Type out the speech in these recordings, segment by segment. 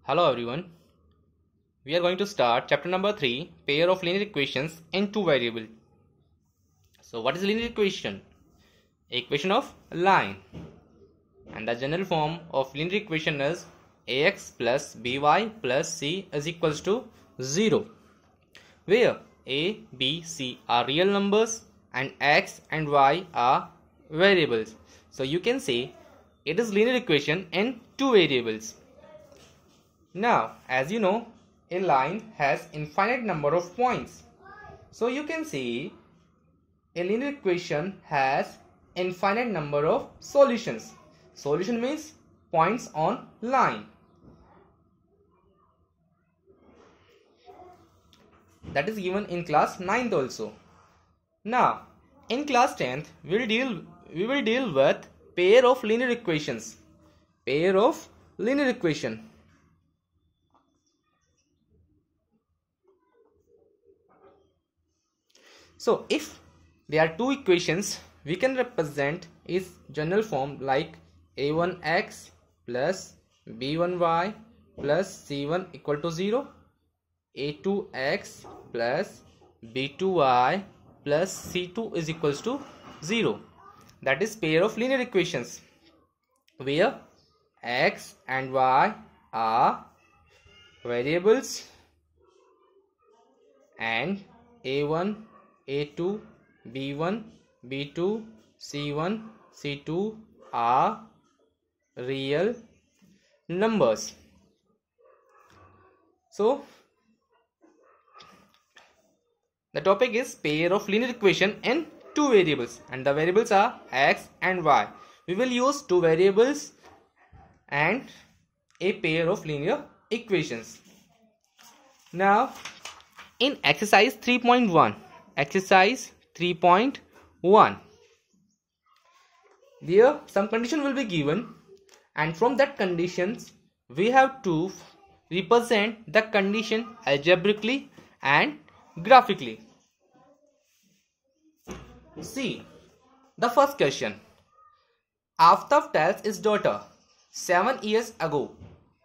Hello everyone. We are going to start chapter number 3, pair of linear equations in two variables. So what is a linear equation? Equation of line. And the general form of linear equation is ax plus by plus c is equals to 0. Where a, b, c are real numbers and x and y are variables. So you can say it is linear equation in two variables. Now, as you know, a line has infinite number of points. So you can say a linear equation has infinite number of solutions. Solution means points on line. That is given in class 9th also. Now, in class 10th, we will deal with pair of linear equations. Pair of linear equation. So if there are two equations, we can represent its general form like a1x plus b1y plus c1 equal to 0, a2x plus b2y plus c2 is equals to 0. That is pair of linear equations where x and y are variables and a1, a2, b1, b2, c1, c2 are real numbers. So the topic is pair of linear equation in two variables and the variables are x and y. We will use two variables and a pair of linear equations. Now in exercise 3.1, there some condition will be given and from that conditions we have to represent the condition algebraically and graphically. See the first question. Aftab tells his daughter, 7 years ago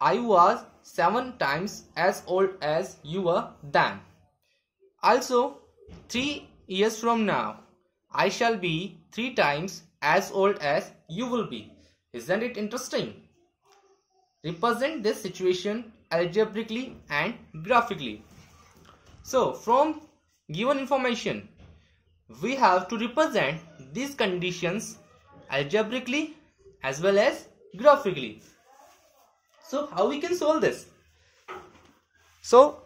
I was 7 times as old as you were then. Also 3 years from now I shall be 3 times as old as you will be. Isn't it interesting? Represent this situation algebraically and graphically. So from given information we have to represent these conditions algebraically as well as graphically. So how we can solve this? So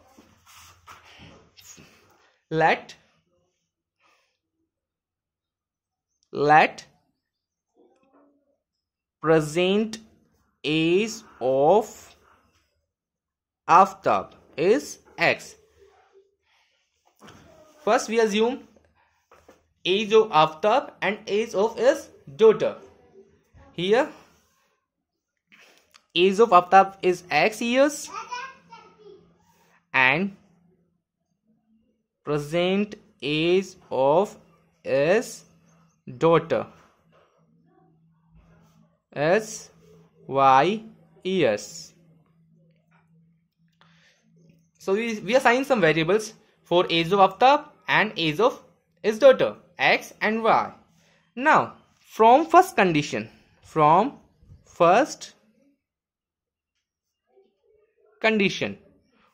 let present age of Aftab is x. First we assume age of Aftab and age of his daughter. Here age of Aftab is x years and present age of his daughter is y years. So we assign some variables for age of Aftab and age of his daughter x and y. Now from first condition,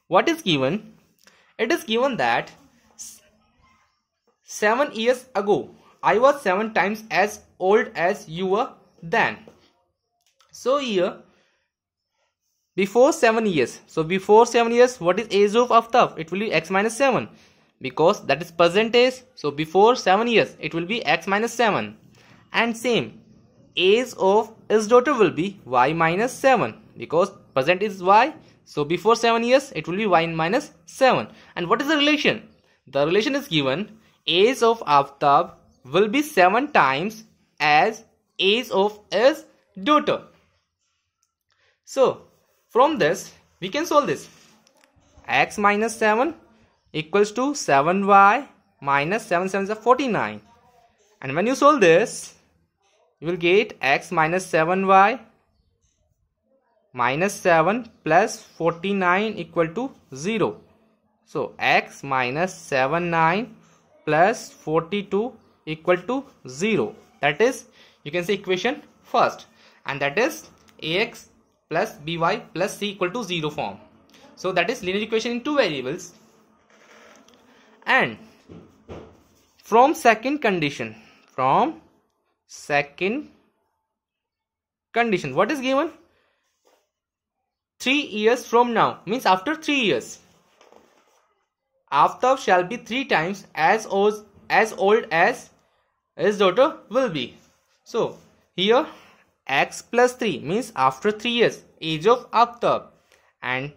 what is given? It is given that 7 years ago I was 7 times as old as you were then. So here before 7 years. So before 7 years what is age of Aftab? It will be x minus 7 because that is present age. So before 7 years it will be x minus 7. And same age of his daughter will be y minus 7 because present is y. So before 7 years it will be y minus 7. And what is the relation? The relation is given age of Aftab will be 7 times as age of his daughter. So from this we can solve this. X minus 7 equals to 7y minus 7 7 is 49. And when you solve this you will get x minus 7y minus 7 plus 49 equal to 0. So x minus 79 plus 42 equal to 0. That is, you can say equation first, and that is ax plus by plus c equal to 0 form. So that is linear equation in two variables. And from second condition, what is given? 3 years from now, means after 3 years, Aftab shall be 3 times as old as his daughter will be. So here x plus 3 means after 3 years age of Aftab, and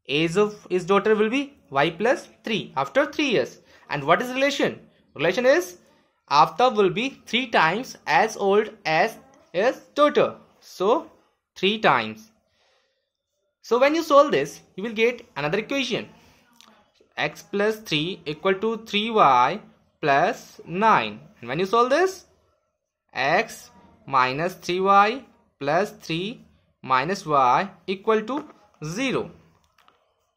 age of his daughter will be y plus 3 after 3 years. And what is relation? Relation is Aftab will be 3 times as old as his daughter. So 3 times. So when you solve this, you will get another equation. X plus 3 equal to 3y plus 9. And when you solve this, x minus 3y plus 3 minus y equal to 0.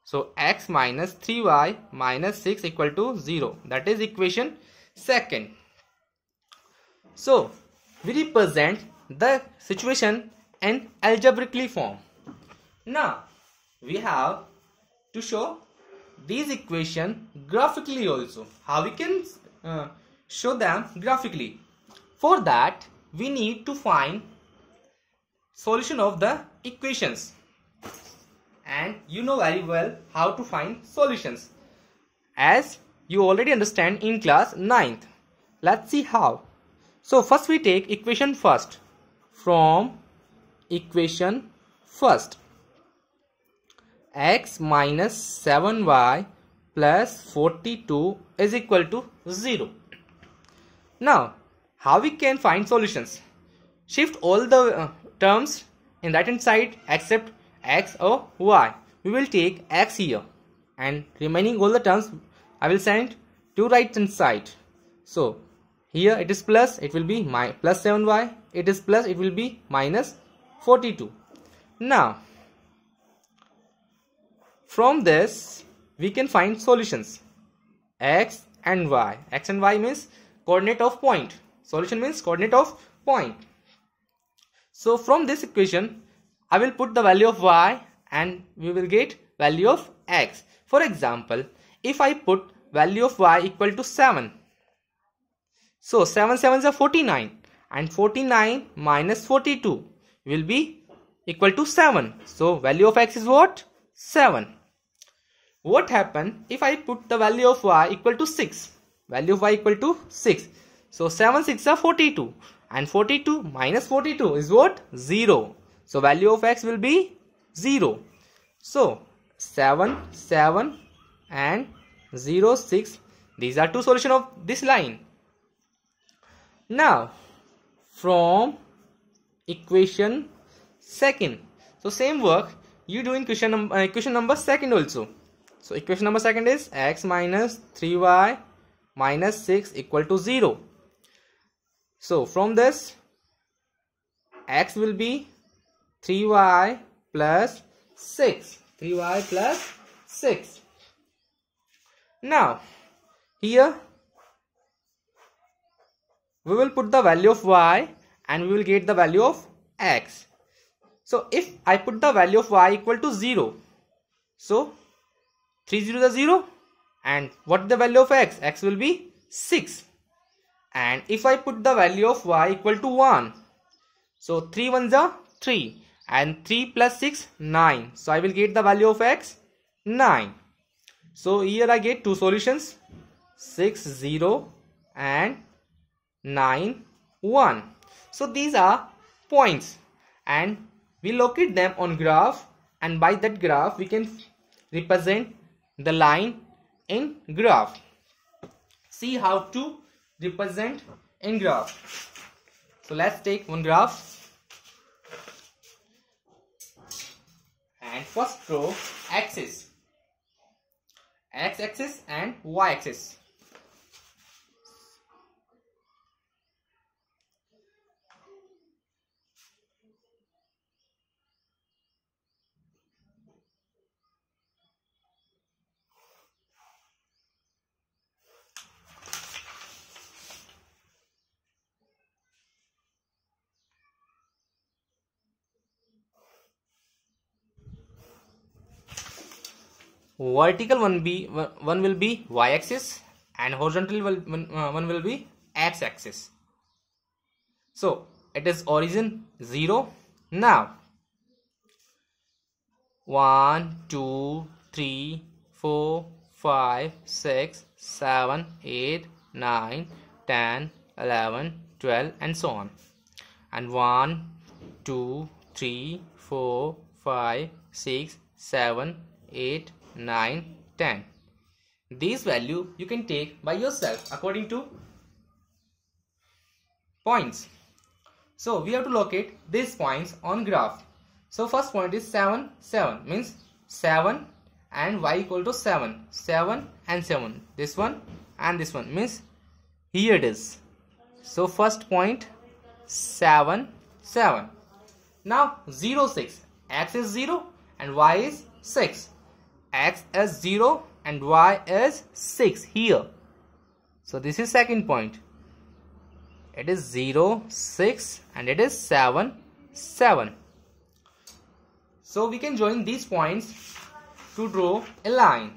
So x minus 3y minus 6 equal to 0. That is equation second. So we represent the situation in algebraically form. Now we have to show these equation graphically also. How we can show them graphically? For that we need to find solution of the equations, and you know very well how to find solutions, as you already understand in class 9th. Let's see how. So first we take equation first. From equation first, x minus 7y plus 42 is equal to 0. Now how we can find solutions? Shift all the terms in right hand side except x or y. We will take x here, and remaining all the terms I will send to right hand side. So here it is plus, it will be plus 7y. It is plus, it will be minus 42. Now from this we can find solutions. X and y. X and y means coordinate of point. Solution means coordinate of point. So from this equation I will put the value of y and we will get value of x. For example, if I put value of y equal to 7. So 7 7s are 49, and 49 minus 42 will be equal to 7. So value of x is what? 7. What happen if I put the value of y equal to 6? Value of y equal to 6. So 7 6 are 42, and 42 minus 42 is what? 0. So value of x will be 0. So 7 7 and 0 6. These are two solutions of this line. Now from equation second, so same work you do in equation number second also. So equation number second is x minus 3y minus 6 equal to 0. So from this x will be 3y plus 6. 3y plus 6. Now here we will put the value of y and we will get the value of x. So if I put the value of y equal to 0, so 3 0 is 0, and what is the value of x? X will be 6. And if I put the value of y equal to 1, so 3 1s are 3, and 3 plus 6 9. So I will get the value of x 9. So here I get two solutions, 6 0 and 9 1. So these are points, and we locate them on graph, and by that graph we can represent the line in graph. See how to represent in graph. So let's take one graph, and first draw axis, x axis and y axis. vertical one will be y-axis and horizontal one will be x-axis. So it is origin 0. Now 1 2 3 4 5 6 7 8 9 10 11 12 and so on, and 1 2 3 4 5 6 7 8 9 10. These value you can take by yourself according to points. So we have to locate these points on graph. So first point is 7 7 means 7 and y equal to 7 7 and 7, this one and this one means here it is. So first point 7 7. Now 0 6, x is 0 and y is 6, x is 0 and y is 6 here. So this is second point, it is 0 6 and it is 7 7. So we can join these points to draw a line.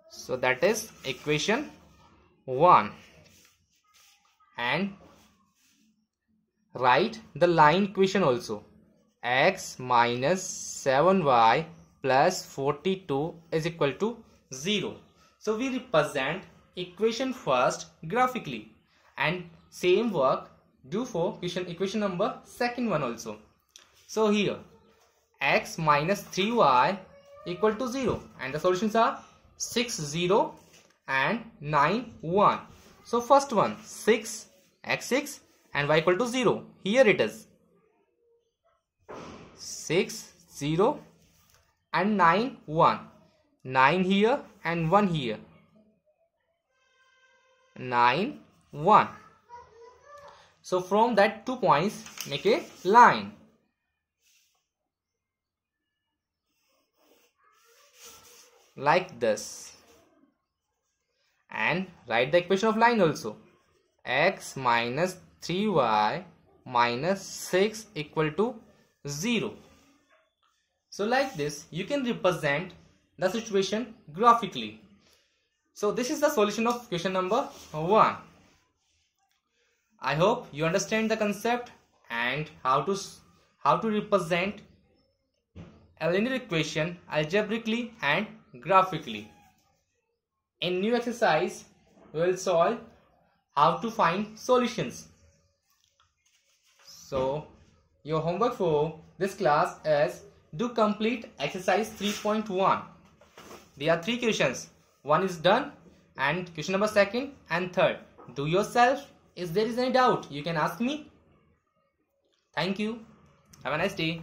So that is equation 1, and write the line equation also. X minus 7y plus 42 is equal to 0. So we represent equation first graphically, and same work do for equation number second one also. So here x minus 3y equal to 0, and the solutions are 6 0 and 9 1. So first one 6 x 6 and y equal to 0. Here it is 6 0 and 9 1. 9 here and 1 here. 9 1. So from that 2 points make a line. Like this, and write the equation of line also. X minus 3y minus 6 equal to 0. So like this you can represent the situation graphically. So this is the solution of question number 1. I hope you understand the concept and how to represent a linear equation algebraically and graphically. In new exercise we will solve how to find solutions. So your homework for this class is do complete exercise 3.1. There are 3 questions. One is done, and question number second and third do yourself. If there is any doubt you can ask me. Thank you. Have a nice day.